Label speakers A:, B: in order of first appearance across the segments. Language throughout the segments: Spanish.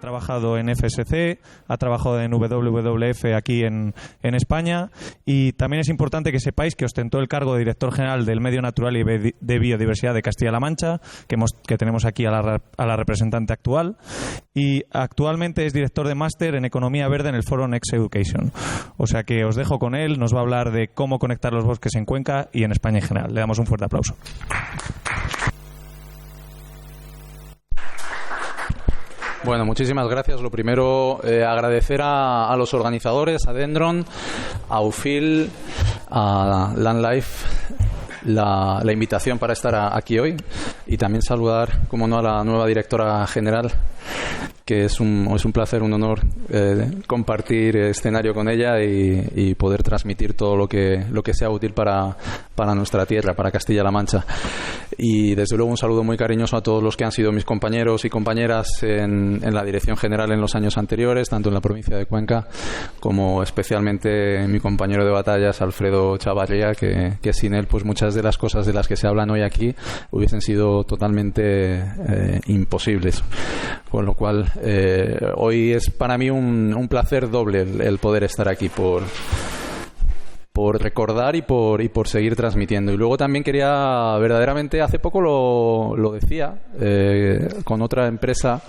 A: trabajado en FSC, ha trabajado en WWF aquí en España, y también es importante que sepáis que ostentó el cargo de director general del Medio Natural y de Biodiversidad de Castilla-La Mancha, que tenemos aquí a la representante actual, y actualmente es director de máster en Economía Verde en el Foro Next Education. O sea que os dejo con él, nos va a hablar de cómo conectar los bosques en Cuenca y en España en general. Le damos un fuerte aplauso.
B: Bueno, muchísimas gracias. Lo primero, agradecer a los organizadores, a Dendron, a UFIL, a LandLife, la invitación para estar aquí hoy, y también saludar, como no, a la nueva directora general, que es un placer, un honor compartir escenario con ella y poder transmitir todo lo que sea útil para nuestra tierra, para Castilla-La Mancha. Y desde luego un saludo muy cariñoso a todos los que han sido mis compañeros y compañeras en la dirección general en los años anteriores, tanto en la provincia de Cuenca como especialmente mi compañero de batallas, Alfredo Chavarría, que sin él pues muchas de las cosas de las que se hablan hoy aquí hubiesen sido totalmente imposibles. Con lo cual hoy es para mí un placer doble el poder estar aquí por recordar y por seguir transmitiendo. Y luego también quería, verdaderamente, hace poco lo decía, con otra empresa,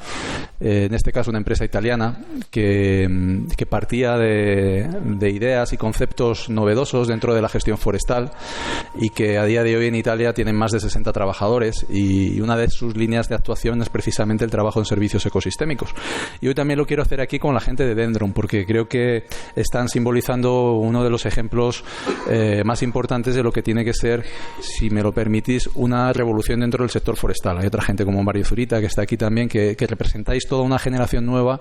B: en este caso una empresa italiana, que partía de ideas y conceptos novedosos dentro de la gestión forestal, y que a día de hoy en Italia tienen más de 60 trabajadores, y una de sus líneas de actuación es precisamente el trabajo en servicios ecosistémicos. Y hoy también lo quiero hacer aquí con la gente de Dendron, porque creo que están simbolizando uno de los ejemplos más importantes de lo que tiene que ser, si me lo permitís, una revolución dentro del sector forestal. Hay otra gente como Mario Zurita, que está aquí también, que representáis toda una generación nueva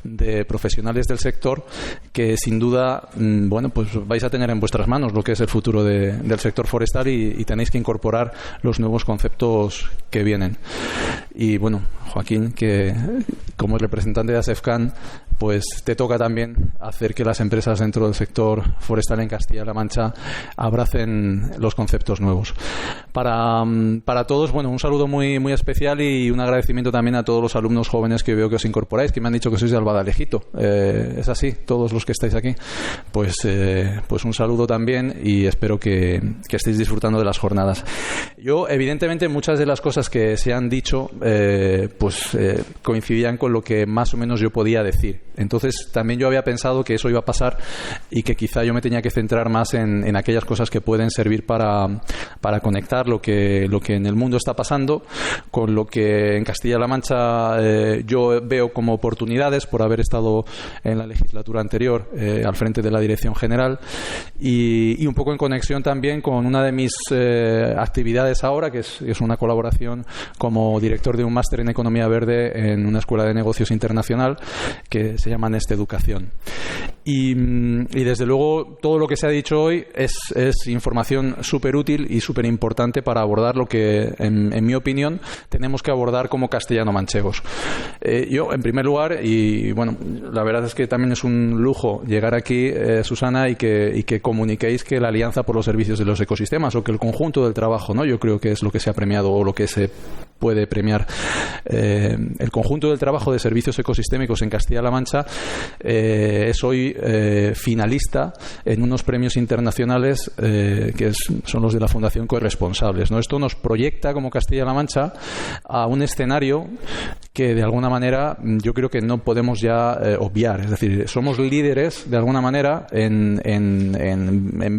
B: de profesionales del sector que sin duda, bueno, pues vais a tener en vuestras manos lo que es el futuro del sector forestal, y tenéis que incorporar los nuevos conceptos que vienen. Y bueno, Joaquín, que como representante de ASEFCAN, pues te toca también hacer que las empresas dentro del sector forestal en Castilla-La Mancha abracen los conceptos nuevos. Para todos, bueno, un saludo muy, muy especial y un agradecimiento también a todos los alumnos jóvenes que veo que os incorporáis, que me han dicho que sois de Albadalejito. Es así, todos los que estáis aquí. Pues un saludo también, y espero que estéis disfrutando de las jornadas. Yo, evidentemente, muchas de las cosas que se han dicho coincidían con lo que más o menos yo podía decir. Entonces también yo había pensado que eso iba a pasar, y que quizá yo me tenía que centrar más en aquellas cosas que pueden servir para conectar lo que en el mundo está pasando con lo que en Castilla-La Mancha yo veo como oportunidades, por haber estado en la legislatura anterior al frente de la dirección general, y un poco en conexión también con una de mis actividades ahora, que es una colaboración como director de un máster en Economía Verde en una escuela de negocios internacional que se llama Next Education. Y desde luego todo lo que se ha dicho hoy es información súper útil y súper importante para abordar lo que, en mi opinión, tenemos que abordar como castellano-manchegos. Yo, en primer lugar, y bueno, la verdad es que también es un lujo llegar aquí, Susana, y que comuniquéis que la Alianza por los Servicios de los Ecosistemas, o que el conjunto del trabajo, ¿no? Yo creo que es lo que se ha premiado, o lo que se puede premiar. El conjunto del trabajo de servicios ecosistémicos en Castilla-La Mancha es hoy finalista en unos premios internacionales que son los de la Fundación Corresponsables, ¿no? Esto nos proyecta como Castilla-La Mancha a un escenario que de alguna manera yo creo que no podemos ya obviar. Es decir, somos líderes de alguna manera en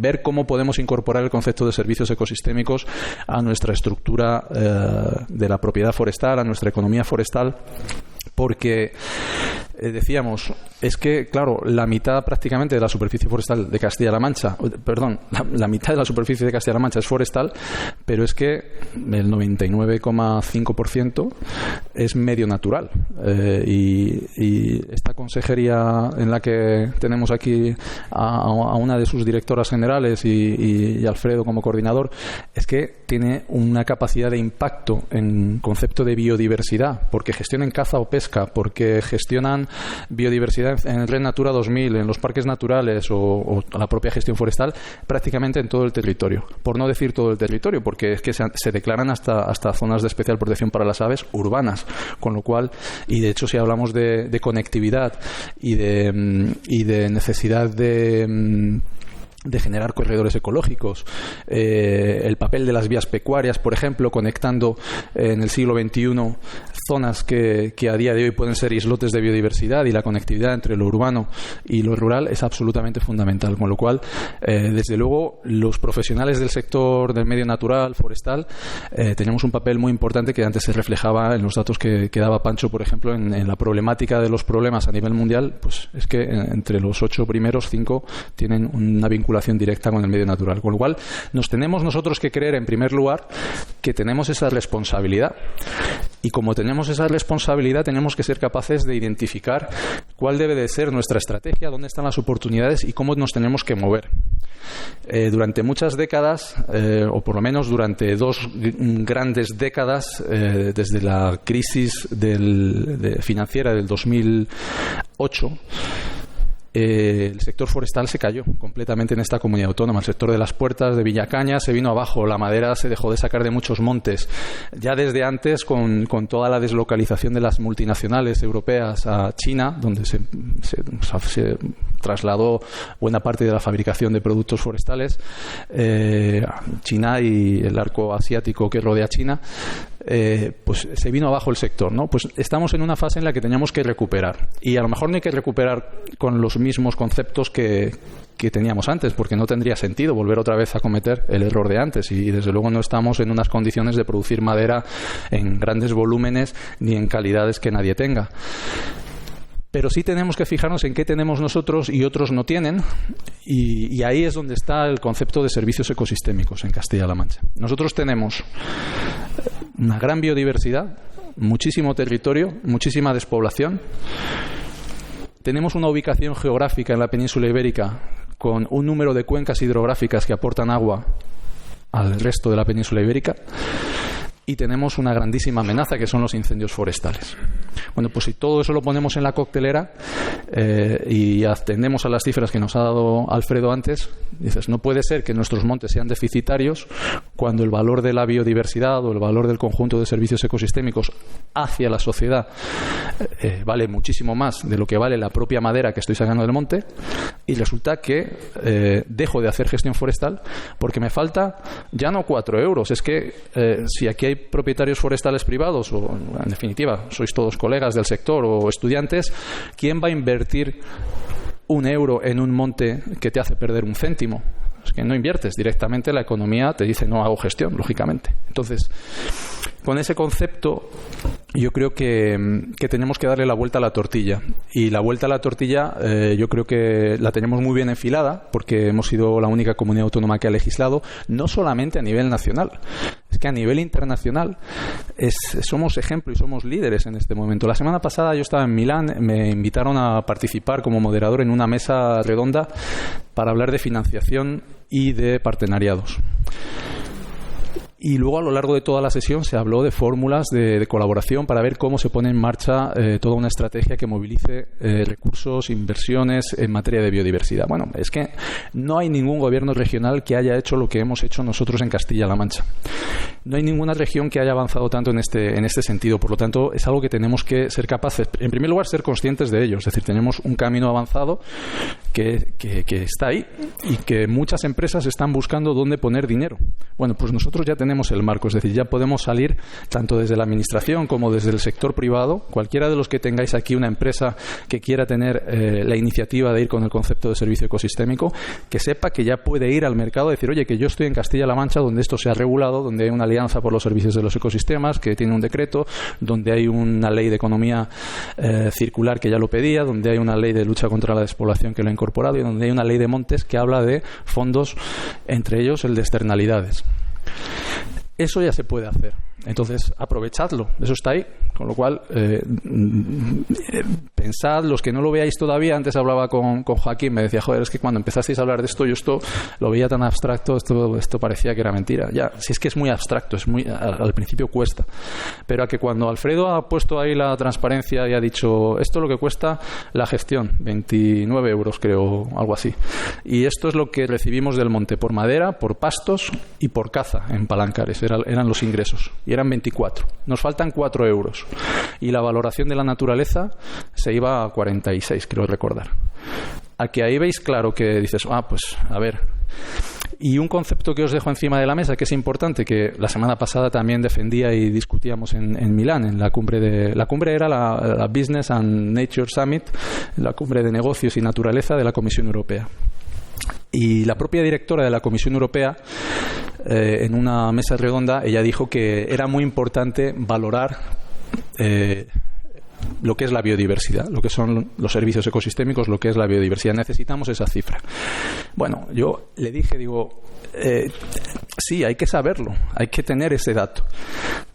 B: ver cómo podemos incorporar el concepto de servicios ecosistémicos a nuestra estructura de la propiedad forestal, a nuestra economía forestal, porque decíamos, es que, claro, la mitad prácticamente de la superficie forestal de Castilla-La Mancha, perdón, la mitad de la superficie de Castilla-La Mancha es forestal, pero es que el 99,5% es medio natural. Y esta consejería en la que tenemos aquí a una de sus directoras generales y Alfredo como coordinador, es que tiene una capacidad de impacto en concepto de biodiversidad, porque gestionan caza o pesca, porque gestionan biodiversidad en el Red Natura 2000, en los parques naturales o la propia gestión forestal, prácticamente en todo el territorio. Por no decir todo el territorio, porque porque es que se declaran hasta zonas de especial protección para las aves urbanas, con lo cual, y de hecho si hablamos de conectividad y de necesidad de generar corredores ecológicos, el papel de las vías pecuarias, por ejemplo, conectando en el siglo XXI zonas que a día de hoy pueden ser islotes de biodiversidad, y la conectividad entre lo urbano y lo rural es absolutamente fundamental, con lo cual desde luego los profesionales del sector del medio natural, forestal, tenemos un papel muy importante que antes se reflejaba en los datos que daba Pancho, por ejemplo, en la problemática de los problemas a nivel mundial. Pues es que entre los 8 primeros, 5 tienen una vinculación directa con el medio natural, con lo cual nos tenemos nosotros que creer en primer lugar que tenemos esa responsabilidad, y como tenemos esa responsabilidad tenemos que ser capaces de identificar cuál debe de ser nuestra estrategia, dónde están las oportunidades y cómo nos tenemos que mover. Durante muchas décadas, o por lo menos durante 2 grandes décadas, desde la crisis financiera del 2008, el sector forestal se cayó completamente en esta comunidad autónoma. El sector de las Puertas, de Villacaña, se vino abajo. La madera se dejó de sacar de muchos montes. Ya desde antes, con toda la deslocalización de las multinacionales europeas a China, donde se trasladó buena parte de la fabricación de productos forestales, China y el arco asiático que rodea China, pues se vino abajo el sector, ¿no? Pues estamos en una fase en la que teníamos que recuperar, y a lo mejor no hay que recuperar con los mismos conceptos que teníamos antes, porque no tendría sentido volver otra vez a cometer el error de antes, y desde luego no estamos en unas condiciones de producir madera en grandes volúmenes ni en calidades que nadie tenga. Pero sí tenemos que fijarnos en qué tenemos nosotros y otros no tienen, y ahí es donde está el concepto de servicios ecosistémicos en Castilla-La Mancha. Nosotros tenemos una gran biodiversidad, muchísimo territorio, muchísima despoblación. Tenemos una ubicación geográfica en la península ibérica con un número de cuencas hidrográficas que aportan agua al resto de la península ibérica. Y tenemos una grandísima amenaza, que son los incendios forestales. Bueno, pues si todo eso lo ponemos en la coctelera y atendemos a las cifras que nos ha dado Alfredo antes, dices, no puede ser que nuestros montes sean deficitarios cuando el valor de la biodiversidad o el valor del conjunto de servicios ecosistémicos hacia la sociedad vale muchísimo más de lo que vale la propia madera que estoy sacando del monte, y resulta que dejo de hacer gestión forestal porque me falta ya no 4 euros, es que si aquí hay propietarios forestales privados, o en definitiva sois todos colegas del sector o estudiantes, ¿quién va a invertir 1 euro en un monte que te hace perder 1 céntimo? Es que no inviertes, directamente la economía te dice no hago gestión, lógicamente. Entonces, con ese concepto yo creo que tenemos que darle la vuelta a la tortilla, y la vuelta a la tortilla yo creo que la tenemos muy bien enfilada, porque hemos sido la única comunidad autónoma que ha legislado, no solamente a nivel nacional, es que a nivel internacional somos ejemplo y somos líderes en este momento. La semana pasada yo estaba en Milán, me invitaron a participar como moderador en una mesa redonda para hablar de financiación y de partenariados. Y luego a lo largo de toda la sesión se habló de fórmulas de colaboración para ver cómo se pone en marcha toda una estrategia que movilice recursos, inversiones en materia de biodiversidad. Bueno, es que no hay ningún gobierno regional que haya hecho lo que hemos hecho nosotros en Castilla-La Mancha. No hay ninguna región que haya avanzado tanto en este sentido. Por lo tanto, es algo que tenemos que ser capaces, en primer lugar, ser conscientes de ello. Es decir, tenemos un camino avanzado que está ahí, y que muchas empresas están buscando dónde poner dinero. Bueno, pues nosotros ya tenemos el marco, es decir, ya podemos salir tanto desde la administración como desde el sector privado. Cualquiera de los que tengáis aquí una empresa que quiera tener la iniciativa de ir con el concepto de servicio ecosistémico, que sepa que ya puede ir al mercado y decir, oye, que yo estoy en Castilla-La Mancha, donde esto se ha regulado, donde hay una alianza por los servicios de los ecosistemas que tiene un decreto, donde hay una ley de economía circular que ya lo pedía, donde hay una ley de lucha contra la despoblación que lo ha incorporado, y donde hay una ley de montes que habla de fondos, entre ellos el de externalidades. Eso ya se puede hacer. Entonces, aprovechadlo, eso está ahí. Con lo cual, pensad, los que no lo veáis todavía, antes hablaba con Joaquín, me decía, joder, es que cuando empezasteis a hablar de esto, yo esto lo veía tan abstracto, esto parecía que era mentira. Ya, si es que es muy abstracto, al principio cuesta. Pero a que cuando Alfredo ha puesto ahí la transparencia y ha dicho, esto es lo que cuesta la gestión, 29 euros creo, algo así. Y esto es lo que recibimos del monte, por madera, por pastos y por caza en Palancares, eran los ingresos. Y eran 24. Nos faltan 4 euros. Y la valoración de la naturaleza se iba a 46, creo recordar. A que ahí veis claro que dices, pues a ver. Y un concepto que os dejo encima de la mesa que es importante, que la semana pasada también defendía y discutíamos en Milán, en la cumbre era la Business and Nature Summit, la cumbre de negocios y naturaleza de la Comisión Europea. Y la propia directora de la Comisión Europea, en una mesa redonda, ella dijo que era muy importante valorar lo que es la biodiversidad, lo que son los servicios ecosistémicos, lo que es la biodiversidad. Necesitamos esa cifra. Bueno, yo le dije, sí, hay que saberlo, hay que tener ese dato.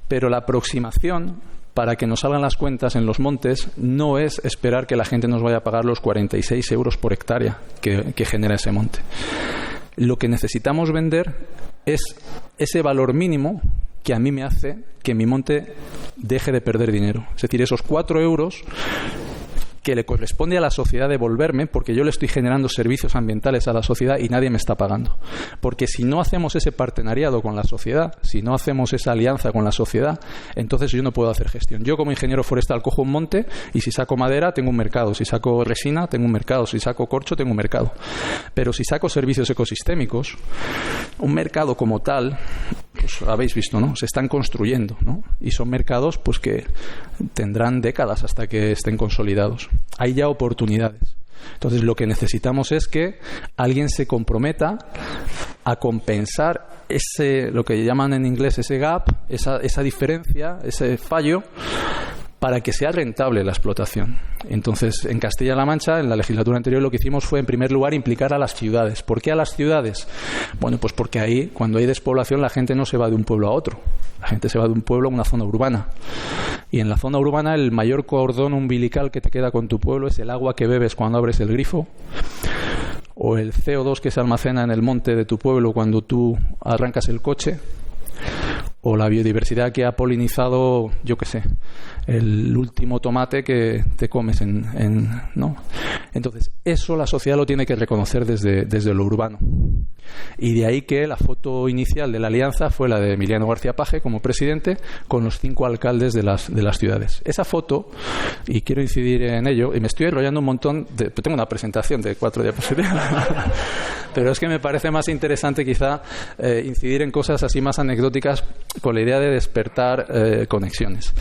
B: Pero la aproximación para que nos salgan las cuentas en los montes no es esperar que la gente nos vaya a pagar los 46 euros por hectárea que genera ese monte. Lo que necesitamos vender es ese valor mínimo que a mí me hace que mi monte deje de perder dinero. Es decir, esos 4 euros que le corresponde a la sociedad devolverme, porque yo le estoy generando servicios ambientales a la sociedad y nadie me está pagando. Porque si no hacemos ese partenariado con la sociedad, si no hacemos esa alianza con la sociedad, entonces yo no puedo hacer gestión. Yo como ingeniero forestal cojo un monte y si saco madera tengo un mercado, si saco resina tengo un mercado, si saco corcho tengo un mercado. Pero si saco servicios ecosistémicos, un mercado como tal, pues habéis visto, ¿no? Se están construyendo, ¿no? Y son mercados pues que tendrán décadas hasta que estén consolidados. Hay ya oportunidades. Entonces lo que necesitamos es que alguien se comprometa a compensar lo que llaman en inglés ese gap, esa diferencia, ese fallo, para que sea rentable la explotación. Entonces, en Castilla-La Mancha, en la legislatura anterior, lo que hicimos fue, en primer lugar, implicar a las ciudades. ¿Por qué a las ciudades? Bueno, pues porque ahí, cuando hay despoblación, la gente no se va de un pueblo a otro. La gente se va de un pueblo a una zona urbana. Y en la zona urbana, el mayor cordón umbilical que te queda con tu pueblo es el agua que bebes cuando abres el grifo, o el CO2 que se almacena en el monte de tu pueblo cuando tú arrancas el coche, o la biodiversidad que ha polinizado, yo qué sé, el último tomate que te comes ¿no? Entonces, eso la sociedad lo tiene que reconocer desde lo urbano. Y de ahí que la foto inicial de la alianza fue la de Emiliano García Paje como presidente con los 5 alcaldes de las ciudades. Esa foto, y quiero incidir en ello, y me estoy enrollando un montón, tengo una presentación de 4 diapositivas, pero es que me parece más interesante quizá incidir en cosas así más anecdóticas con la idea de despertar conexiones.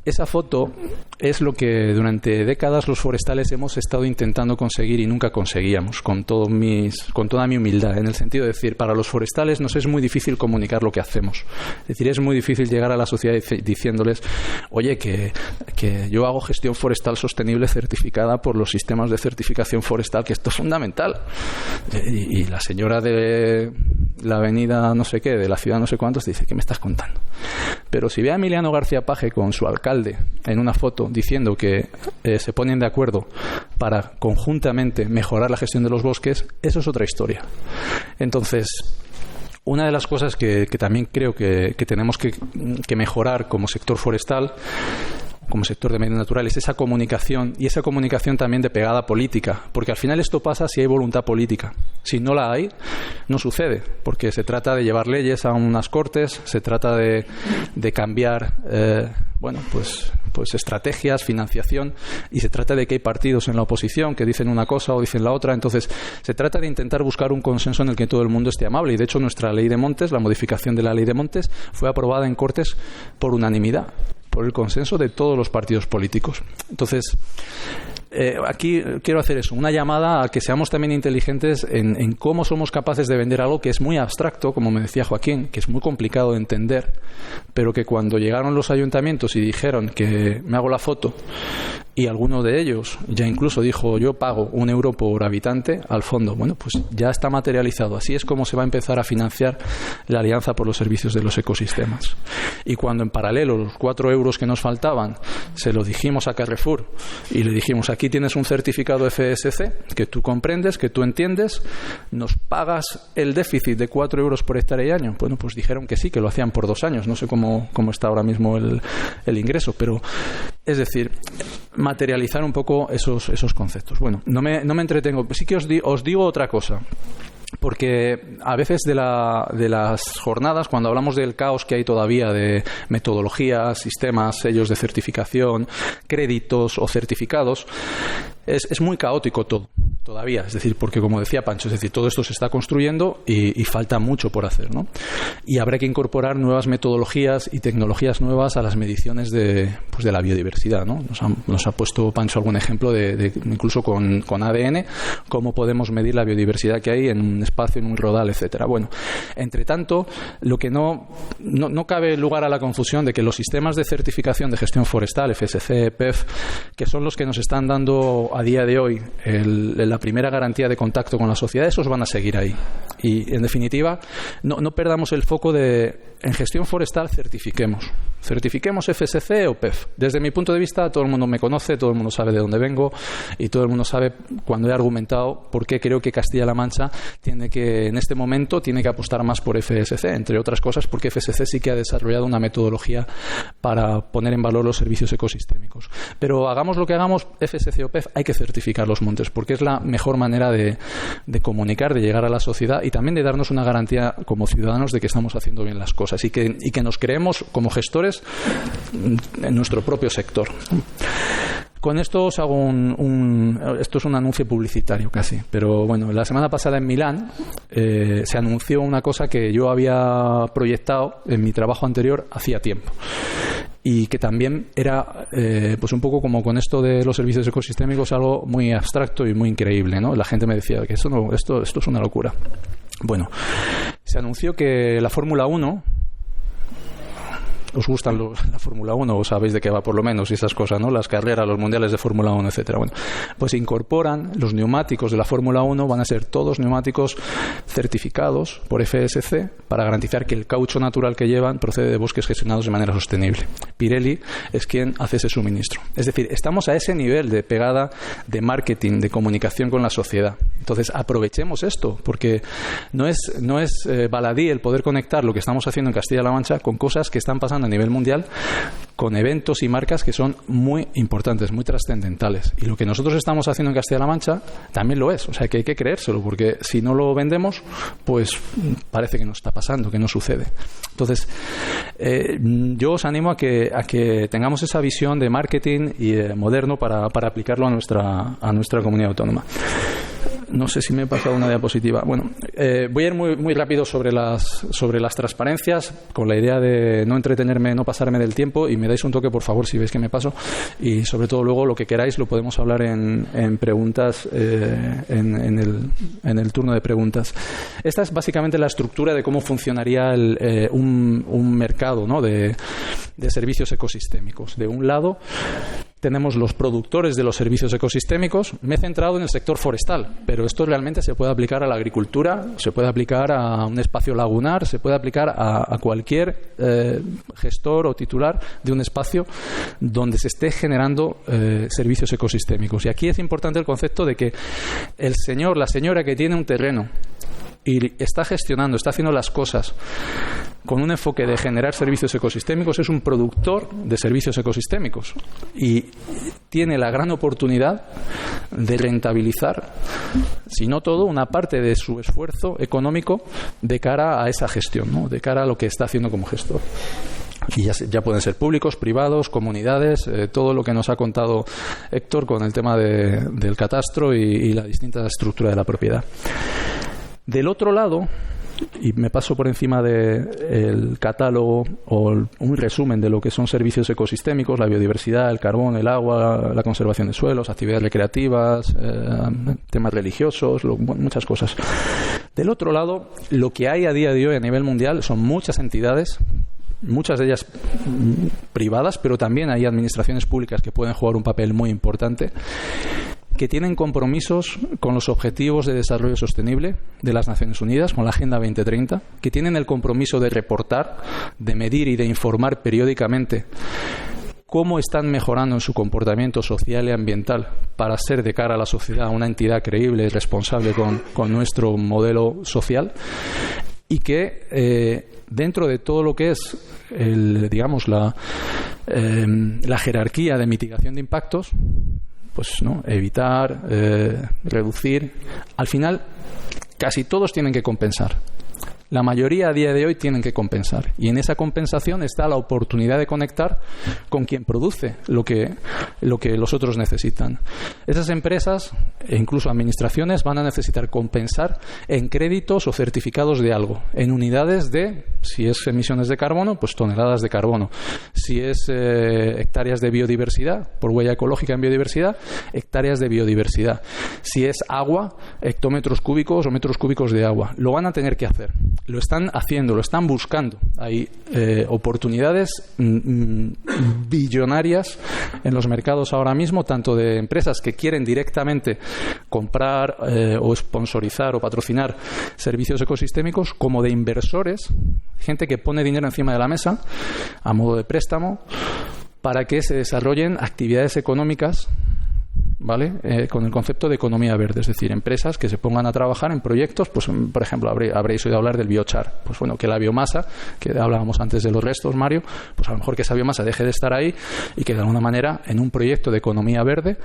B: Esa foto es lo que durante décadas los forestales hemos estado intentando conseguir y nunca conseguíamos, con toda mi humildad, en el sentido de decir, para los forestales nos es muy difícil comunicar lo que hacemos. Es decir, es muy difícil llegar a la sociedad diciéndoles, oye, que yo hago gestión forestal sostenible certificada por los sistemas de certificación forestal, que esto es fundamental. Y la señora de la avenida no sé qué, de la ciudad no sé cuántos, dice, ¿qué me estás contando? Pero si ve a Emiliano García Paje con su alcalde en una foto diciendo que se ponen de acuerdo para conjuntamente mejorar la gestión de los bosques, eso es otra historia. Entonces, una de las cosas que también creo que tenemos que mejorar como sector forestal, como sector de medios naturales, esa comunicación, y esa comunicación también de pegada política, porque al final esto pasa si hay voluntad política. Si no la hay, no sucede, porque se trata de llevar leyes a unas cortes, se trata de cambiar pues estrategias, financiación, y se trata de que hay partidos en la oposición que dicen una cosa o dicen la otra. Entonces se trata de intentar buscar un consenso en el que todo el mundo esté amable, y de hecho nuestra ley de montes, la modificación de la ley de montes, fue aprobada en Cortes por unanimidad, por el consenso de todos los partidos políticos. Entonces, aquí quiero hacer eso, una llamada a que seamos también inteligentes en cómo somos capaces de vender algo que es muy abstracto, como me decía Joaquín, que es muy complicado de entender, pero que cuando llegaron los ayuntamientos y dijeron que me hago la foto y alguno de ellos ya incluso dijo yo pago 1 euro por habitante al fondo. Bueno, pues ya está materializado. Así es como se va a empezar a financiar la Alianza por los Servicios de los Ecosistemas. Y cuando en paralelo los 4 euros que nos faltaban se lo dijimos a Carrefour y le dijimos aquí tienes un certificado FSC que tú comprendes, que tú entiendes, nos pagas el déficit de 4 euros por hectárea y año. Bueno, pues dijeron que sí, que lo hacían por 2 años. No sé cómo está ahora mismo el ingreso, pero es decir, materializar un poco esos conceptos. Bueno, no me entretengo. Sí que os digo otra cosa. Porque a veces de las jornadas, cuando hablamos del caos que hay todavía de metodologías, sistemas, sellos de certificación, créditos o certificados, es muy caótico todo. Todavía, es decir, porque como decía Pancho, es decir, todo esto se está construyendo y falta mucho por hacer, ¿no? Y habrá que incorporar nuevas metodologías y tecnologías nuevas a las mediciones de la biodiversidad, ¿no? Nos ha puesto Pancho algún ejemplo de incluso con ADN, cómo podemos medir la biodiversidad que hay en un espacio, en un rodal, etcétera. Bueno, entre tanto, lo que no cabe lugar a la confusión de que los sistemas de certificación de gestión forestal, FSC, PEF, que son los que nos están dando a día de hoy la primera garantía de contacto con la sociedad, esos van a seguir ahí. Y, en definitiva, no perdamos el foco de, en gestión forestal, certifiquemos FSC o PEF. Desde mi punto de vista, todo el mundo me conoce, todo el mundo sabe de dónde vengo y todo el mundo sabe cuando he argumentado por qué creo que Castilla-La Mancha en este momento tiene que apostar más por FSC, entre otras cosas porque FSC sí que ha desarrollado una metodología para poner en valor los servicios ecosistémicos. Pero hagamos lo que hagamos, FSC o PEF, hay que certificar los montes porque es la mejor manera de comunicar, de llegar a la sociedad y también de darnos una garantía como ciudadanos de que estamos haciendo bien las cosas y que nos creemos como gestores en nuestro propio sector. Con esto os hago esto es un anuncio publicitario casi, pero bueno, la semana pasada en Milán se anunció una cosa que yo había proyectado en mi trabajo anterior hacía tiempo y que también era pues un poco como con esto de los servicios ecosistémicos, algo muy abstracto y muy increíble, ¿no? La gente me decía que esto es una locura. Bueno, se anunció que la Fórmula 1, ¿os gustan la Fórmula 1? ¿O sabéis de qué va por lo menos? Y esas cosas, ¿no? Las carreras, los mundiales de Fórmula 1, etcétera. Bueno, pues incorporan los neumáticos de la Fórmula 1, van a ser todos neumáticos certificados por FSC para garantizar que el caucho natural que llevan procede de bosques gestionados de manera sostenible. Pirelli es quien hace ese suministro. Es decir, estamos a ese nivel de pegada de marketing, de comunicación con la sociedad. Entonces, aprovechemos esto, porque no es baladí el poder conectar lo que estamos haciendo en Castilla-La Mancha con cosas que están pasando a nivel mundial, con eventos y marcas que son muy importantes, muy trascendentales. Y lo que nosotros estamos haciendo en Castilla-La Mancha también lo es. O sea, que hay que creérselo, porque si no lo vendemos, pues parece que no está pasando, que no sucede. Entonces, yo os animo a que tengamos esa visión de marketing y moderno para aplicarlo a nuestra comunidad autónoma. No sé si me he pasado una diapositiva. Bueno, voy a ir muy, muy rápido sobre las transparencias, con la idea de no entretenerme, no pasarme del tiempo, y me dais un toque, por favor, si veis que me paso. Y sobre todo luego lo que queráis lo podemos hablar en preguntas, en el turno de preguntas. Esta es básicamente la estructura de cómo funcionaría un mercado, ¿no?, de servicios ecosistémicos. De un lado tenemos los productores de los servicios ecosistémicos. Me he centrado en el sector forestal, pero esto realmente se puede aplicar a la agricultura, se puede aplicar a un espacio lagunar, se puede aplicar a cualquier gestor o titular de un espacio donde se esté generando servicios ecosistémicos. Y aquí es importante el concepto de que el señor, la señora que tiene un terreno y está gestionando, está haciendo las cosas con un enfoque de generar servicios ecosistémicos, es un productor de servicios ecosistémicos y tiene la gran oportunidad de rentabilizar, si no todo, una parte de su esfuerzo económico de cara a esa gestión, ¿no?, de cara a lo que está haciendo como gestor. Y ya pueden ser públicos, privados, comunidades, todo lo que nos ha contado Héctor con el tema del catastro y la distinta estructura de la propiedad. Del otro lado, y me paso por encima del catálogo o un resumen de lo que son servicios ecosistémicos, la biodiversidad, el carbón, el agua, la conservación de suelos, actividades recreativas, temas religiosos, muchas cosas. Del otro lado, lo que hay a día de hoy a nivel mundial son muchas entidades muchas de ellas privadas, pero también hay administraciones públicas que pueden jugar un papel muy importante, que tienen compromisos con los Objetivos de Desarrollo Sostenible de las Naciones Unidas, con la Agenda 2030, que tienen el compromiso de reportar, de medir y de informar periódicamente cómo están mejorando en su comportamiento social y ambiental para ser de cara a la sociedad una entidad creíble y responsable con nuestro modelo social, y que dentro de todo lo que es la jerarquía de mitigación de impactos, pues no, evitar, reducir, al final casi todos tienen que compensar. La mayoría a día de hoy tienen que compensar, y en esa compensación está la oportunidad de conectar con quien produce lo que los otros necesitan. Esas empresas e incluso administraciones van a necesitar compensar en créditos o certificados de algo, en unidades de, si es emisiones de carbono, pues toneladas de carbono. Si es hectáreas de biodiversidad, por huella ecológica en biodiversidad, hectáreas de biodiversidad. Si es agua, hectómetros cúbicos o metros cúbicos de agua. Lo van a tener que hacer. Lo están haciendo, lo están buscando. Hay oportunidades billonarias en los mercados ahora mismo, tanto de empresas que quieren directamente comprar o sponsorizar o patrocinar servicios ecosistémicos, como de inversores, gente que pone dinero encima de la mesa a modo de préstamo para que se desarrollen actividades económicas, ¿vale? Con el concepto de economía verde, es decir, empresas que se pongan a trabajar en proyectos, pues por ejemplo, habréis oído hablar del biochar, pues bueno, que la biomasa, que hablábamos antes de los restos, Mario, pues a lo mejor que esa biomasa deje de estar ahí y que de alguna manera en un proyecto de economía verde,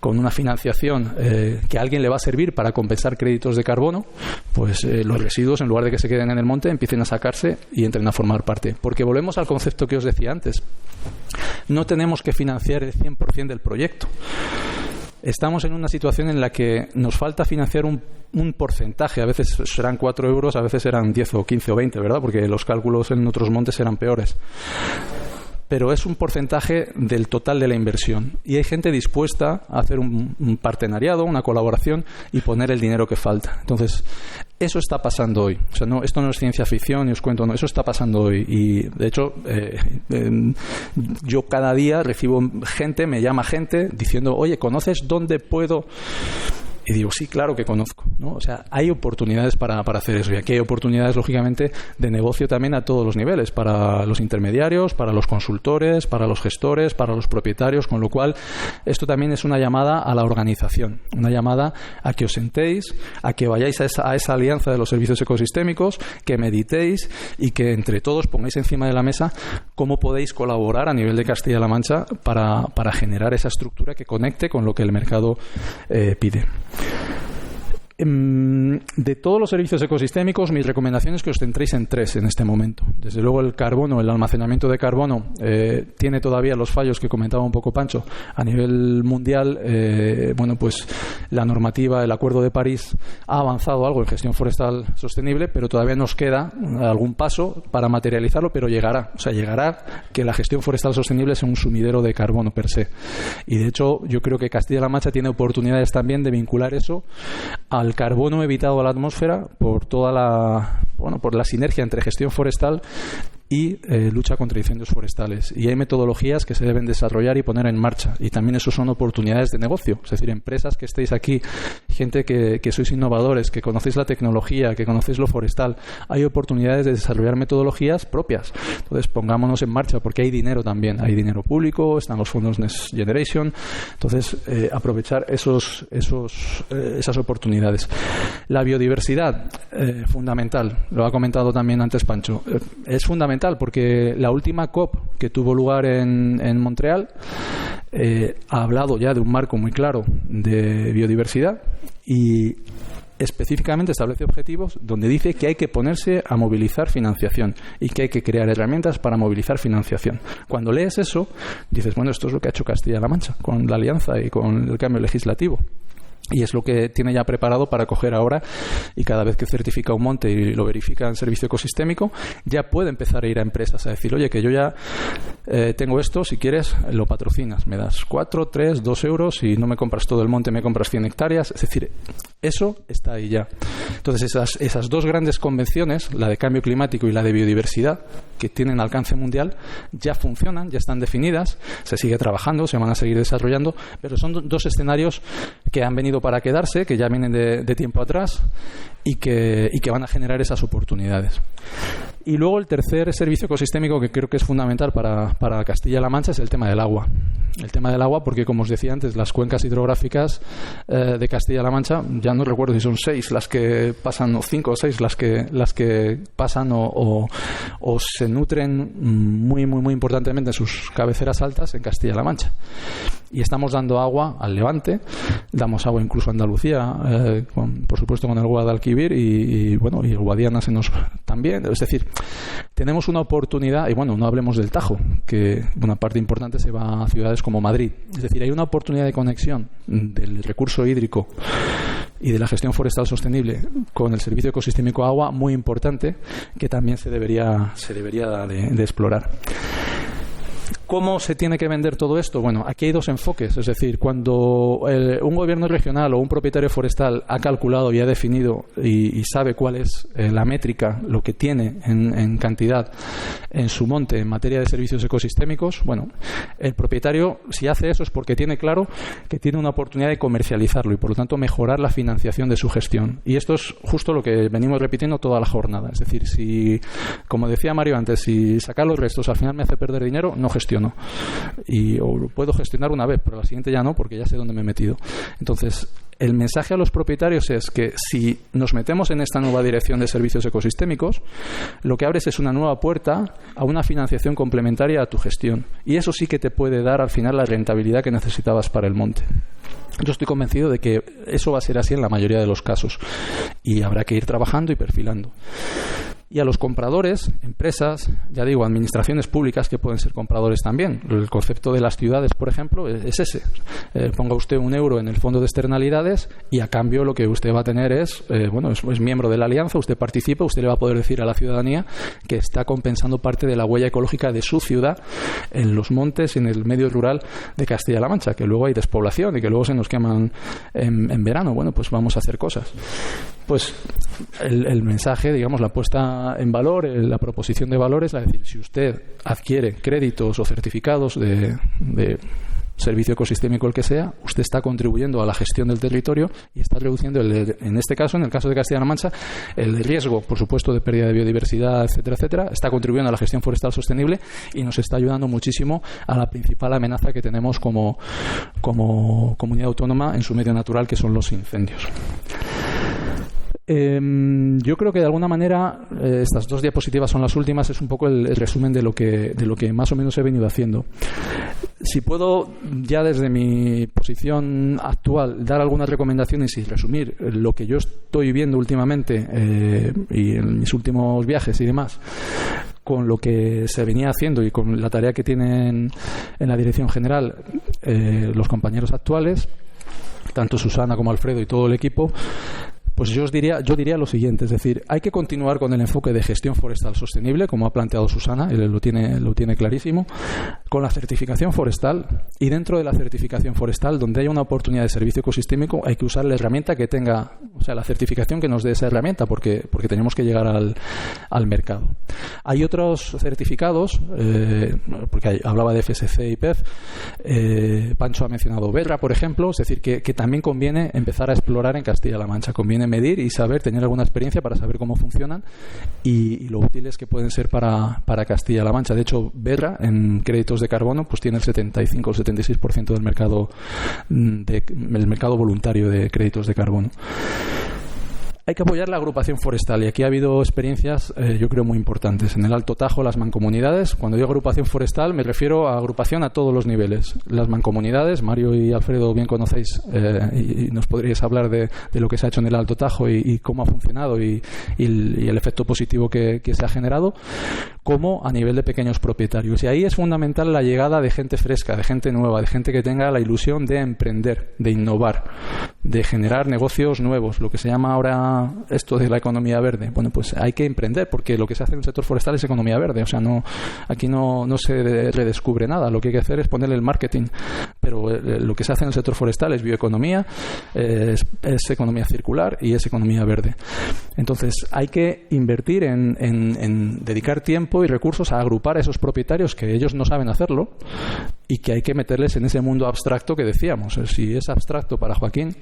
B: con una financiación que a alguien le va a servir para compensar créditos de carbono, pues los residuos, en lugar de que se queden en el monte, empiecen a sacarse y entren a formar parte. Porque volvemos al concepto que os decía antes, no tenemos que financiar el 100% del proyecto. Estamos en una situación en la que nos falta financiar un porcentaje. A veces serán 4 euros, a veces serán 10 o 15 o 20, ¿verdad? Porque los cálculos en otros montes eran peores. Pero es un porcentaje del total de la inversión. Y hay gente dispuesta a hacer un partenariado, una colaboración y poner el dinero que falta. Entonces, eso está pasando hoy. O sea, esto no es ciencia ficción, ni os cuento, no, eso está pasando hoy. Y, de hecho, yo cada día recibo gente, me llama gente diciendo, oye, ¿conoces dónde puedo...? Y digo, sí, claro que conozco, ¿no? O sea, hay oportunidades para hacer eso. Y aquí hay oportunidades, lógicamente, de negocio también a todos los niveles, para los intermediarios, para los consultores, para los gestores, para los propietarios, con lo cual esto también es una llamada a la organización, una llamada a que os sentéis, a que vayáis a esa alianza de los servicios ecosistémicos, que meditéis y que entre todos pongáis encima de la mesa cómo podéis colaborar a nivel de Castilla-La Mancha para generar esa estructura que conecte con lo que el mercado pide. De todos los servicios ecosistémicos, mi recomendación es que os centréis en 3 en este momento. Desde luego el carbono, el almacenamiento de carbono, tiene todavía los fallos que comentaba un poco Pancho. A nivel mundial, bueno, pues la normativa, el Acuerdo de París ha avanzado algo en gestión forestal sostenible, pero todavía nos queda algún paso para materializarlo, pero llegará. O sea, llegará que la gestión forestal sostenible sea un sumidero de carbono per se. Y de hecho, yo creo que Castilla-La Mancha tiene oportunidades también de vincular eso al carbono evitado a la atmósfera por por la sinergia entre gestión forestal y lucha contra incendios forestales. Y hay metodologías que se deben desarrollar y poner en marcha. Y también eso son oportunidades de negocio. Es decir, empresas que estéis aquí, gente que sois innovadores, que conocéis la tecnología, que conocéis lo forestal, hay oportunidades de desarrollar metodologías propias. Entonces, pongámonos en marcha, porque hay dinero también. Hay dinero público, están los fondos Next Generation. Entonces, aprovechar esas oportunidades. La biodiversidad, fundamental. Lo ha comentado también antes Pancho. Es fundamental porque la última COP que tuvo lugar en Montreal ha hablado ya de un marco muy claro de biodiversidad y específicamente establece objetivos donde dice que hay que ponerse a movilizar financiación y que hay que crear herramientas para movilizar financiación. Cuando lees eso, dices, bueno, esto es lo que ha hecho Castilla-La Mancha con la alianza y con el cambio legislativo. Y es lo que tiene ya preparado para coger ahora, y cada vez que certifica un monte y lo verifica en servicio ecosistémico, ya puede empezar a ir a empresas a decir, oye, que yo ya tengo esto, si quieres lo patrocinas, me das 4, 3, 2 euros y no me compras todo el monte, me compras 100 hectáreas. Es decir, Eso está ahí ya. Entonces esas dos grandes convenciones, la de cambio climático y la de biodiversidad, que tienen alcance mundial, ya funcionan, ya están definidas, se sigue trabajando, se van a seguir desarrollando, pero son dos escenarios que han venido para quedarse, que ya vienen de tiempo atrás y que van a generar esas oportunidades. Y luego el tercer servicio ecosistémico que creo que es fundamental para Castilla-La Mancha es el tema del agua. El tema del agua, porque como os decía antes, las cuencas hidrográficas de Castilla-La Mancha, ya no recuerdo si son 6 las que pasan, o 5 o 6 las que pasan o se nutren muy importantemente en sus cabeceras altas en Castilla-La Mancha. Y estamos dando agua al Levante, damos agua incluso a Andalucía, por supuesto con el Guadalquivir y el Guadiana también. Es decir, tenemos una oportunidad, y bueno, no hablemos del Tajo, que una parte importante se va a ciudades como Madrid. Es decir, hay una oportunidad de conexión del recurso hídrico y de la gestión forestal sostenible con el servicio ecosistémico agua muy importante que también se debería de explorar. ¿Cómo se tiene que vender todo esto? Bueno, aquí hay dos enfoques. Es decir, cuando un gobierno regional o un propietario forestal ha calculado y ha definido y sabe cuál es la métrica, lo que tiene en cantidad en su monte en materia de servicios ecosistémicos, bueno, el propietario, si hace eso, es porque tiene claro que tiene una oportunidad de comercializarlo y, por lo tanto, mejorar la financiación de su gestión. Y esto es justo lo que venimos repitiendo toda la jornada. Es decir, si, como decía Mario antes, si sacar los restos al final me hace perder dinero, no gestiono. O lo puedo gestionar una vez, pero la siguiente ya no, porque ya sé dónde me he metido. Entonces, el mensaje a los propietarios es que si nos metemos en esta nueva dirección de servicios ecosistémicos, lo que abres es una nueva puerta a una financiación complementaria a tu gestión. Y eso sí que te puede dar al final la rentabilidad que necesitabas para el monte. Yo estoy convencido de que eso va a ser así en la mayoría de los casos. Y habrá que ir trabajando y perfilando. Y a los compradores, empresas, ya digo, administraciones públicas que pueden ser compradores también. El concepto de las ciudades, por ejemplo, es ese. Ponga usted €1 en el fondo de externalidades y a cambio lo que usted va a tener es miembro de la alianza, usted participa, usted le va a poder decir a la ciudadanía que está compensando parte de la huella ecológica de su ciudad en los montes y en el medio rural de Castilla-La Mancha, que luego hay despoblación y que luego se nos queman en verano. Bueno, pues vamos a hacer cosas. Pues el mensaje, digamos, la puesta en valor, la proposición de valor es decir, si usted adquiere créditos o certificados de servicio ecosistémico el que sea, usted está contribuyendo a la gestión del territorio y está reduciendo, en este caso, en el caso de Castilla-La Mancha, el riesgo, por supuesto, de pérdida de biodiversidad, etcétera, está contribuyendo a la gestión forestal sostenible y nos está ayudando muchísimo a la principal amenaza que tenemos como comunidad autónoma en su medio natural, que son los incendios. Yo creo que de alguna manera estas dos diapositivas son las últimas, es un poco el resumen de lo que más o menos he venido haciendo. Si puedo ya desde mi posición actual dar algunas recomendaciones y resumir lo que yo estoy viendo últimamente y en mis últimos viajes y demás, con lo que se venía haciendo y con la tarea que tienen en la dirección general los compañeros actuales, tanto Susana como Alfredo y todo el equipo, pues yo diría lo siguiente, es decir, hay que continuar con el enfoque de gestión forestal sostenible, como ha planteado Susana, él lo tiene clarísimo, con la certificación forestal, y dentro de la certificación forestal, donde haya una oportunidad de servicio ecosistémico, hay que usar la herramienta que tenga, o sea, la certificación que nos dé esa herramienta, porque tenemos que llegar al mercado. Hay otros certificados, porque hablaba de FSC y PEF, Pancho ha mencionado Berra, por ejemplo, es decir, que también conviene empezar a explorar en Castilla-La Mancha, conviene medir y saber, tener alguna experiencia para saber cómo funcionan y lo útiles que pueden ser para Castilla-La Mancha. De hecho, Berra, en créditos de carbono, pues tiene el 75 o 76% del mercado voluntario de créditos de carbono. Hay que apoyar la agrupación forestal y aquí ha habido experiencias, yo creo, muy importantes. En el Alto Tajo, las mancomunidades. Cuando digo agrupación forestal me refiero a agrupación a todos los niveles. Las mancomunidades, Mario y Alfredo bien conocéis y nos podríais hablar de lo que se ha hecho en el Alto Tajo y cómo ha funcionado y el efecto positivo que se ha generado, como a nivel de pequeños propietarios. Y ahí es fundamental la llegada de gente fresca, de gente nueva, de gente que tenga la ilusión de emprender, de innovar, de generar negocios nuevos, lo que se llama ahora llama esto de la economía verde? Bueno, pues hay que emprender, porque lo que se hace en el sector forestal es economía verde. O sea, aquí no se redescubre nada. Lo que hay que hacer es ponerle el marketing. Pero lo que se hace en el sector forestal es bioeconomía, es economía circular y es economía verde. Entonces, hay que invertir en dedicar tiempo y recursos a agrupar a esos propietarios que ellos no saben hacerlo y que hay que meterles en ese mundo abstracto que decíamos. Si es abstracto para Joaquín,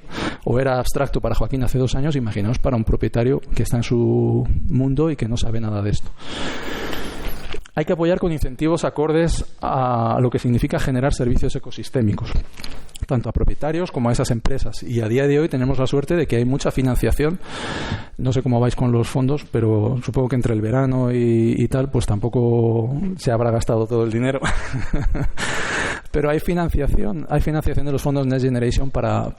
B: o era abstracto para Joaquín hace 2 años, imaginaos para un propietario que está en su mundo y que no sabe nada de esto. Hay que apoyar con incentivos acordes a lo que significa generar servicios ecosistémicos, tanto a propietarios como a esas empresas. Y a día de hoy tenemos la suerte de que hay mucha financiación. No sé cómo vais con los fondos, pero supongo que entre el verano y tal, pues tampoco se habrá gastado todo el dinero. Pero hay financiación de los fondos Next Generation para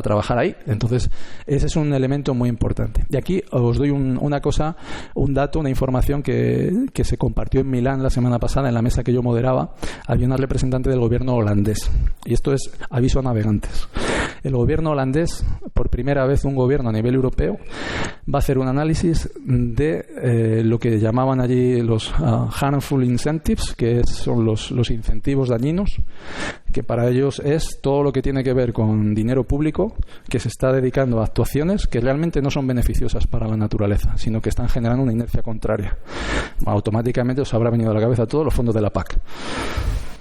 B: trabajar ahí. Entonces, ese es un elemento muy importante. Y aquí os doy un dato, una información que se compartió en Milán la semana pasada en la mesa que yo moderaba. Había una representante del gobierno holandés. Y esto es aviso a navegantes. El gobierno holandés, por primera vez un gobierno a nivel europeo, va a hacer un análisis de lo que llamaban allí los harmful incentives, que son los incentivos dañinos, que para ellos es todo lo que tiene que ver con dinero público que se está dedicando a actuaciones que realmente no son beneficiosas para la naturaleza, sino que están generando una inercia contraria. Automáticamente os habrá venido a la cabeza todos los fondos de la PAC.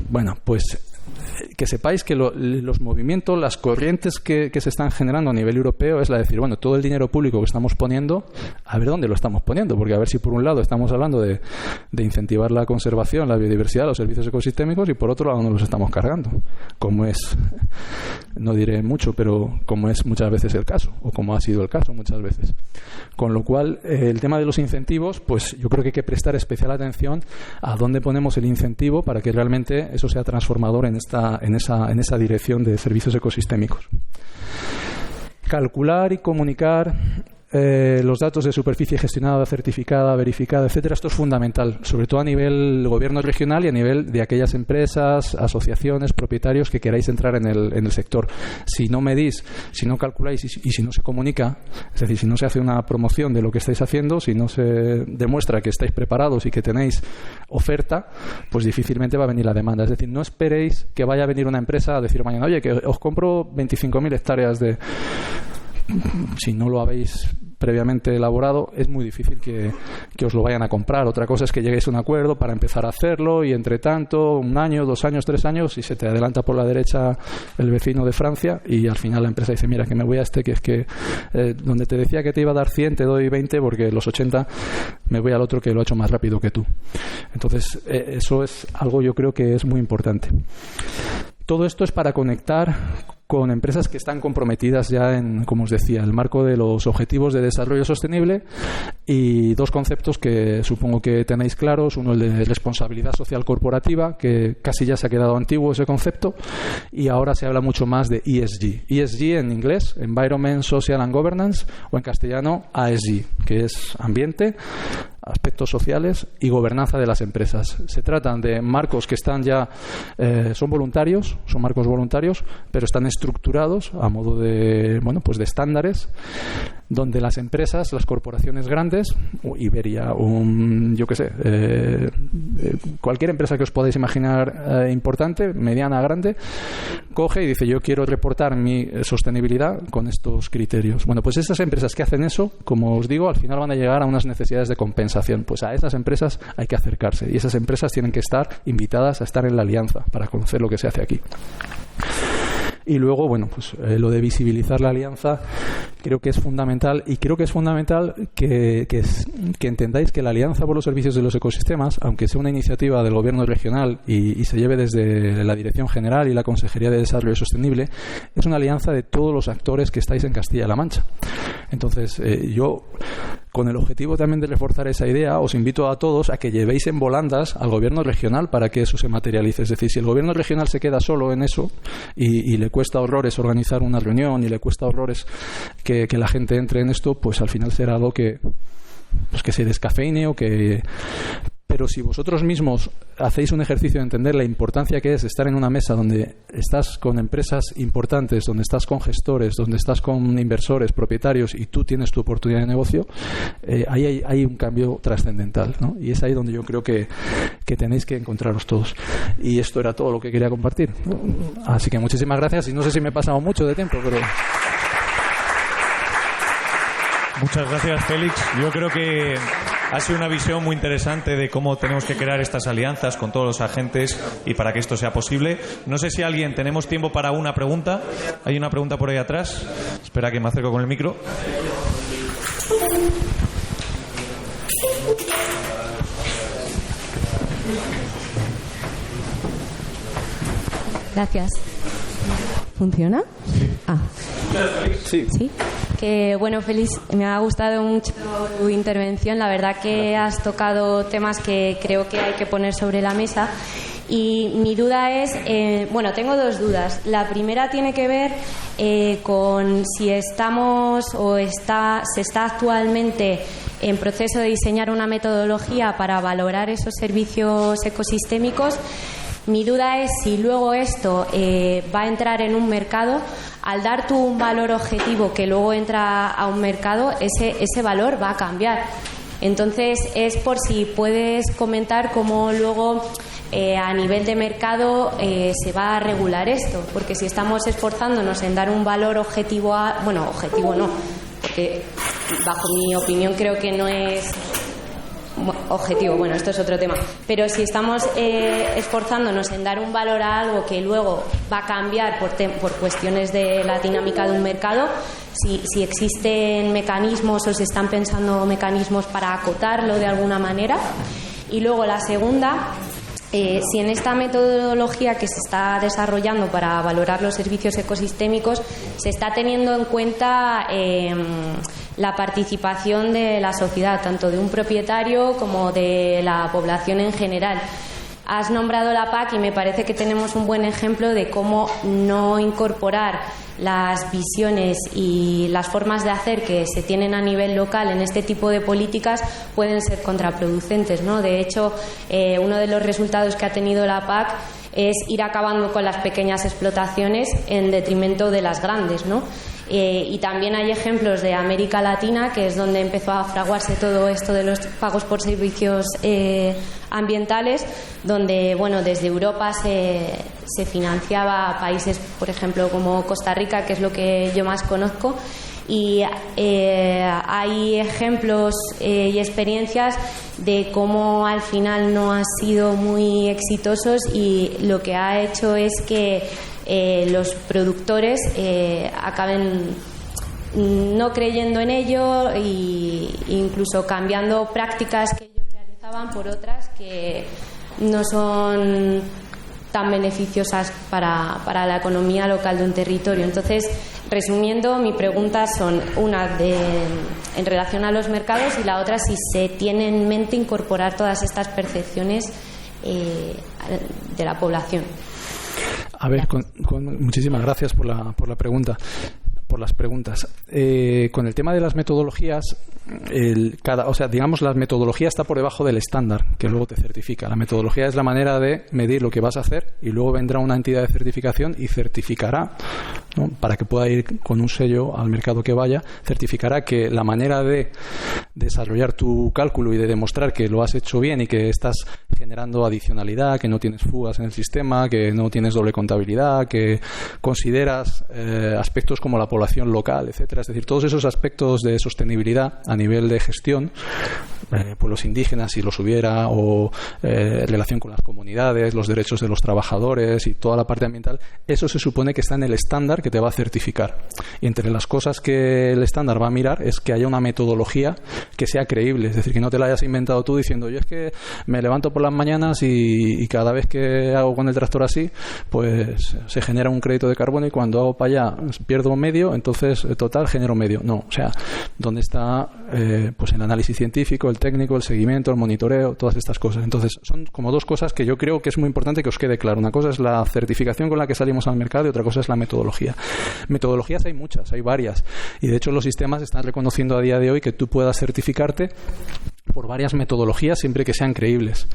B: Bueno, pues que sepáis que los movimientos, las corrientes que se están generando a nivel europeo es la de decir, bueno, todo el dinero público que estamos poniendo, a ver dónde lo estamos poniendo, porque a ver si por un lado estamos hablando de incentivar la conservación, la biodiversidad, los servicios ecosistémicos, y por otro lado nos los estamos cargando, como es, no diré mucho, pero como es muchas veces el caso, o como ha sido el caso muchas veces. Con lo cual, el tema de los incentivos, pues yo creo que hay que prestar especial atención a dónde ponemos el incentivo para que realmente eso sea transformador en esa dirección de servicios ecosistémicos. Calcular y comunicar los datos de superficie gestionada, certificada, verificada, etcétera. Esto es fundamental, sobre todo a nivel gobierno regional y a nivel de aquellas empresas, asociaciones, propietarios que queráis entrar en el sector. Si no medís, si no calculáis y si no se comunica, es decir, si no se hace una promoción de lo que estáis haciendo, si no se demuestra que estáis preparados y que tenéis oferta, pues difícilmente va a venir la demanda. Es decir, no esperéis que vaya a venir una empresa a decir mañana, oye, que os compro 25.000 hectáreas de... Si no lo habéis previamente elaborado, es muy difícil que os lo vayan a comprar. Otra cosa es que lleguéis a un acuerdo para empezar a hacerlo y entre tanto, 1 año, 2 años, 3 años, y se te adelanta por la derecha el vecino de Francia y al final la empresa dice, mira, que me voy a que es que donde te decía que te iba a dar 100 te doy 20 porque los 80 me voy al otro que lo ha hecho más rápido que tú. Entonces, eso es algo yo creo que es muy importante. Todo esto es para conectar con empresas que están comprometidas ya en, como os decía, el marco de los Objetivos de Desarrollo Sostenible, y 2 conceptos que supongo que tenéis claros. Uno, el de responsabilidad social corporativa, que casi ya se ha quedado antiguo ese concepto, y ahora se habla mucho más de ESG. ESG en inglés, Environment, Social and Governance, o en castellano ASG, que es ambiente, aspectos sociales y gobernanza de las empresas. Se tratan de marcos que están ya, son voluntarios, son marcos voluntarios, pero están estructurados a modo de, bueno, pues de estándares, donde las empresas, las corporaciones grandes, Iberia, yo qué sé, cualquier empresa que os podáis imaginar importante, mediana, grande, coge y dice, yo quiero reportar mi sostenibilidad con estos criterios. Bueno, pues esas empresas que hacen eso, como os digo, al final van a llegar a unas necesidades de compensación. Pues a esas empresas hay que acercarse, y esas empresas tienen que estar invitadas a estar en la alianza para conocer lo que se hace aquí. Y luego, bueno, pues lo de visibilizar la alianza creo que es fundamental, y creo que es fundamental que entendáis que la Alianza por los Servicios de los Ecosistemas, aunque sea una iniciativa del Gobierno regional y se lleve desde la Dirección General y la Consejería de Desarrollo Sostenible, es una alianza de todos los actores que estáis en Castilla-La Mancha. Entonces, yo, con el objetivo también de reforzar esa idea, os invito a todos a que llevéis en volandas al Gobierno regional para que eso se materialice. Es decir, si el Gobierno regional se queda solo en eso y le cuesta horrores organizar una reunión y le cuesta horrores que la gente entre en esto, pues al final será algo que se descafeine o que... Pero si vosotros mismos hacéis un ejercicio de entender la importancia que es estar en una mesa donde estás con empresas importantes, donde estás con gestores, donde estás con inversores, propietarios, y tú tienes tu oportunidad de negocio, ahí hay un cambio trascendental, ¿no? Y es ahí donde yo creo que tenéis que encontraros todos. Y esto era todo lo que quería compartir, ¿no? Así que muchísimas gracias, y no sé si me he pasado mucho de tiempo, pero...
A: Muchas gracias, Félix. Yo creo que ha sido una visión muy interesante de cómo tenemos que crear estas alianzas con todos los agentes y para que esto sea posible. No sé si tenemos tiempo para una pregunta. Hay una pregunta por ahí atrás. Espera que me acerco con el micro.
C: Gracias. ¿Funciona? Ah.
B: Sí.
C: Sí. Que bueno, Félix, me ha gustado mucho tu intervención. La verdad que has tocado temas que creo que hay que poner sobre la mesa. Y mi duda es, tengo dos dudas. La primera tiene que ver con si estamos se está actualmente en proceso de diseñar una metodología para valorar esos servicios ecosistémicos. Mi duda es si luego esto va a entrar en un mercado. Al dar tú un valor objetivo que luego entra a un mercado, ese valor va a cambiar. Entonces, es por si puedes comentar cómo luego a nivel de mercado se va a regular esto. Porque si estamos esforzándonos en dar un valor objetivo objetivo no, porque bajo mi opinión creo que no es objetivo, bueno, esto es otro tema, pero si estamos esforzándonos en dar un valor a algo que luego va a cambiar por cuestiones de la dinámica de un mercado, si existen mecanismos o se están pensando mecanismos para acotarlo de alguna manera. Y luego la segunda, si en esta metodología que se está desarrollando para valorar los servicios ecosistémicos se está teniendo en cuenta la participación de la sociedad, tanto de un propietario como de la población en general. Has nombrado la PAC y me parece que tenemos un buen ejemplo de cómo no incorporar las visiones y las formas de hacer que se tienen a nivel local en este tipo de políticas pueden ser contraproducentes, ¿no? De hecho, uno de los resultados que ha tenido la PAC es ir acabando con las pequeñas explotaciones en detrimento de las grandes, ¿no? Y también hay ejemplos de América Latina, que es donde empezó a fraguarse todo esto de los pagos por servicios ambientales, donde desde Europa se financiaba a países, por ejemplo, como Costa Rica, que es lo que yo más conozco. Y hay ejemplos y experiencias de cómo al final no han sido muy exitosos, y lo que ha hecho es que los productores acaben no creyendo en ello e incluso cambiando prácticas que ellos realizaban por otras que no son tan beneficiosas para la economía local de un territorio. Entonces, resumiendo, mi pregunta son una en relación a los mercados, y la otra si se tiene en mente incorporar todas estas percepciones de la población.
B: A ver, muchísimas gracias por la pregunta, por las preguntas. Con el tema de las metodologías, la metodología está por debajo del estándar que luego te certifica. La metodología es la manera de medir lo que vas a hacer, y luego vendrá una entidad de certificación y certificará, ¿no? Para que pueda ir con un sello al mercado que vaya, certificará que la manera de desarrollar tu cálculo y de demostrar que lo has hecho bien y que estás generando adicionalidad, que no tienes fugas en el sistema, que no tienes doble contabilidad, que consideras aspectos como la población local, etcétera. Es decir, todos esos aspectos de sostenibilidad a nivel de gestión, pueblos indígenas, si los hubiera, o relación con las comunidades, los derechos de los trabajadores y toda la parte ambiental, eso se supone que está en el estándar que te va a certificar. Y entre las cosas que el estándar va a mirar es que haya una metodología que sea creíble, es decir, que no te la hayas inventado tú diciendo, yo es que me levanto por las mañanas y cada vez que hago con el tractor así, pues se genera un crédito de carbono, y cuando hago para allá pierdo medio, entonces total genero medio. No, o sea, ¿dónde está pues el análisis científico, el técnico, el seguimiento, el monitoreo, todas estas cosas? Entonces son como dos cosas que yo creo que es muy importante que os quede claro. Una cosa es la certificación con la que salimos al mercado, y otra cosa es la metodología. Metodologías hay muchas, hay varias, y de hecho los sistemas están reconociendo a día de hoy que tú puedas certificarte por varias metodologías siempre que sean creíbles.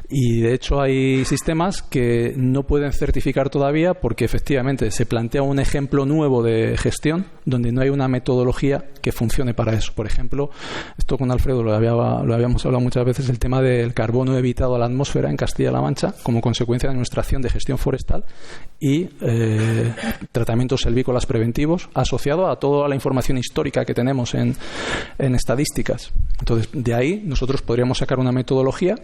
B: Y de hecho hay sistemas que no pueden certificar todavía porque efectivamente se plantea un ejemplo nuevo de gestión donde no hay una metodología que funcione para eso. Por ejemplo, esto con Alfredo lo habíamos hablado muchas veces, el tema del carbono evitado a la atmósfera en Castilla-La Mancha como consecuencia de nuestra acción de gestión forestal y tratamientos selvícolas preventivos asociado a toda la información histórica que tenemos en estadísticas. Entonces, de ahí nosotros podríamos sacar una metodología,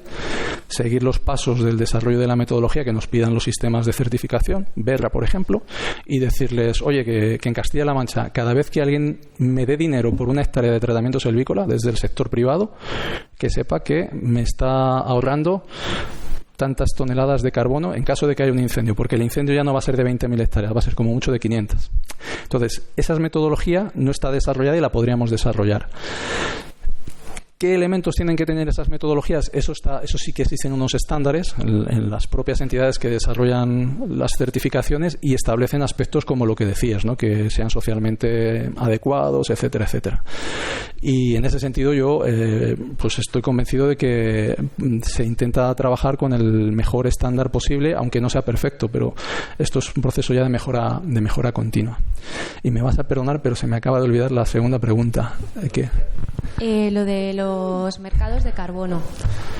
B: seguir los pasos del desarrollo de la metodología que nos pidan los sistemas de certificación, Verra, por ejemplo, y decirles, oye, que en Castilla-La Mancha, cada vez que alguien me dé dinero por una hectárea de tratamiento selvícola desde el sector privado, que sepa que me está ahorrando tantas toneladas de carbono en caso de que haya un incendio, porque el incendio ya no va a ser de 20.000 hectáreas, va a ser como mucho de 500. Entonces, esa metodología no está desarrollada y la podríamos desarrollar. ¿Qué elementos tienen que tener esas metodologías? Eso sí que existen unos estándares en las propias entidades que desarrollan las certificaciones y establecen aspectos como lo que decías, ¿no? Que sean socialmente adecuados, etcétera, etcétera. Y en ese sentido yo pues estoy convencido de que se intenta trabajar con el mejor estándar posible, aunque no sea perfecto, pero esto es un proceso ya de mejora continua. Y me vas a perdonar, pero se me acaba de olvidar la segunda pregunta. ¿Qué?
C: Lo de los mercados de carbono,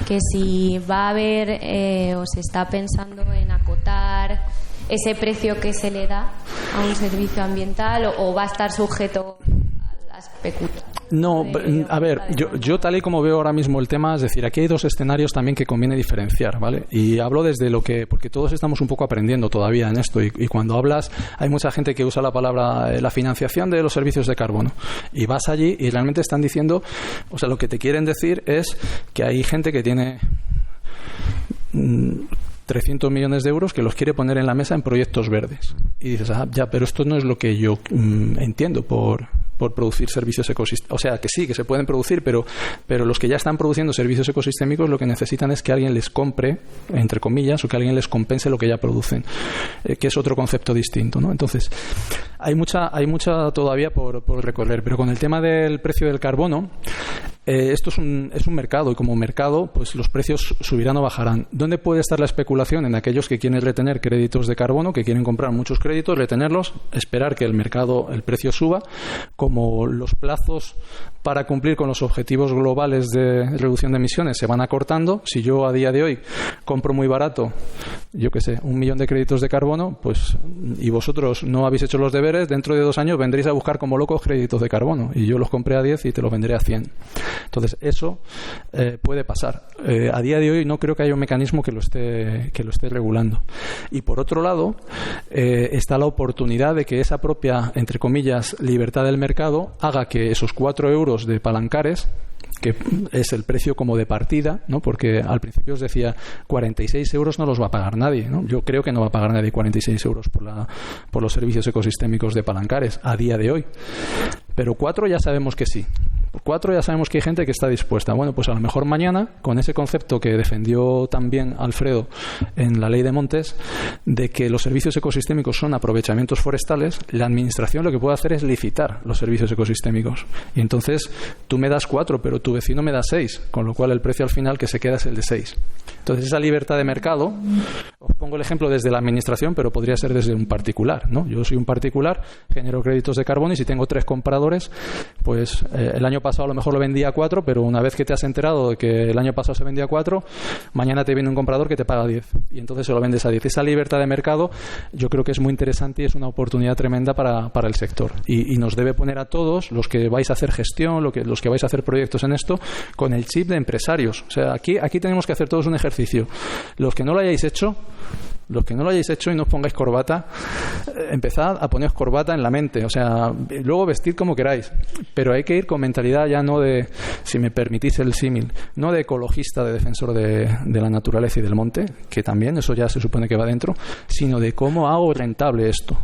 C: que si va a haber o se está pensando en acotar ese precio que se le da a un servicio ambiental o va a estar sujeto a las especulaciones.
B: No, a ver, yo tal y como veo ahora mismo el tema, es decir, aquí hay dos escenarios también que conviene diferenciar, ¿vale? Y hablo desde porque todos estamos un poco aprendiendo todavía en esto y cuando hablas, hay mucha gente que usa la palabra la financiación de los servicios de carbono y vas allí y realmente están diciendo, o sea, lo que te quieren decir es que hay gente que tiene 300 millones de euros que los quiere poner en la mesa en proyectos verdes. Y dices, ya, pero esto no es lo que yo entiendo por producir servicios ecosistémicos. O sea, que sí, que se pueden producir, pero los que ya están produciendo servicios ecosistémicos lo que necesitan es que alguien les compre, entre comillas, o que alguien les compense lo que ya producen, que es otro concepto distinto, ¿no? Entonces, hay mucha todavía por recorrer, pero con el tema del precio del carbono, esto es un mercado y como mercado, pues los precios subirán o bajarán. ¿Dónde puede estar la especulación? En aquellos que quieren retener créditos de carbono, que quieren comprar muchos créditos, retenerlos, esperar que el precio suba. Como los plazos para cumplir con los objetivos globales de reducción de emisiones se van acortando, si yo a día de hoy compro muy barato, yo qué sé, 1 millón de créditos de carbono, pues y vosotros no habéis hecho los deberes, dentro de 2 años vendréis a buscar como locos créditos de carbono y yo los compré a 10 y te los venderé a 100. Entonces eso puede pasar. A día de hoy no creo que haya un mecanismo que lo esté regulando. Y por otro lado está la oportunidad de que esa propia, entre comillas, libertad del mercado haga que esos 4 euros de Palancares, que es el precio como de partida, ¿no? Porque al principio os decía 46 euros no los va a pagar nadie, ¿no? Yo creo que no va a pagar nadie 46 euros por los servicios ecosistémicos de Palancares a día de hoy, pero 4 ya sabemos que sí. Por 4 ya sabemos que hay gente que está dispuesta. Bueno, pues a lo mejor mañana, con ese concepto que defendió también Alfredo en la ley de montes, de que los servicios ecosistémicos son aprovechamientos forestales, la administración lo que puede hacer es licitar los servicios ecosistémicos. Y entonces tú me das 4, pero tu vecino me da 6, con lo cual el precio al final que se queda es el de 6. Entonces esa libertad de mercado, os pongo el ejemplo desde la administración, pero podría ser desde un particular, ¿no? Yo soy un particular, genero créditos de carbono y si tengo 3 compradores, pues el año pasado a lo mejor lo vendía a 4, pero una vez que te has enterado de que el año pasado se vendía a 4, mañana te viene un comprador que te paga 10 y entonces se lo vendes a 10. Esa libertad de mercado yo creo que es muy interesante y es una oportunidad tremenda para el sector y nos debe poner a todos los que vais a hacer gestión, los que vais a hacer proyectos en esto, con el chip de empresarios. O sea, aquí tenemos que hacer todos un ejercicio. Los que no lo hayáis hecho y no os pongáis corbata, empezad a poneros corbata en la mente, o sea, luego vestid como queráis, pero hay que ir con mentalidad ya no de, si me permitís el símil, no de ecologista, de defensor de la naturaleza y del monte, que también eso ya se supone que va dentro, sino de cómo hago rentable esto.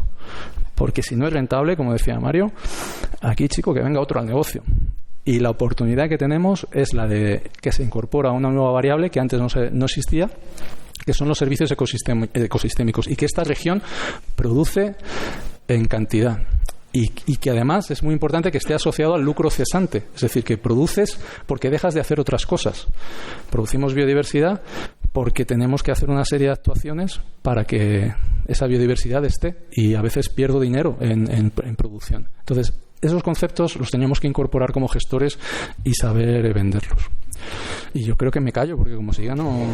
B: Porque si no es rentable, como decía Mario, aquí, chico, que venga otro al negocio. Y la oportunidad que tenemos es la de que se incorpora una nueva variable que antes no existía, que son los servicios ecosistémicos y que esta región produce en cantidad. y que además es muy importante que esté asociado al lucro cesante, es decir, que produces porque dejas de hacer otras cosas. Producimos biodiversidad porque tenemos que hacer una serie de actuaciones para que esa biodiversidad esté, y a veces pierdo dinero en producción. Entonces, esos conceptos los teníamos que incorporar como gestores y saber venderlos. Y yo creo que me callo, porque como siga no...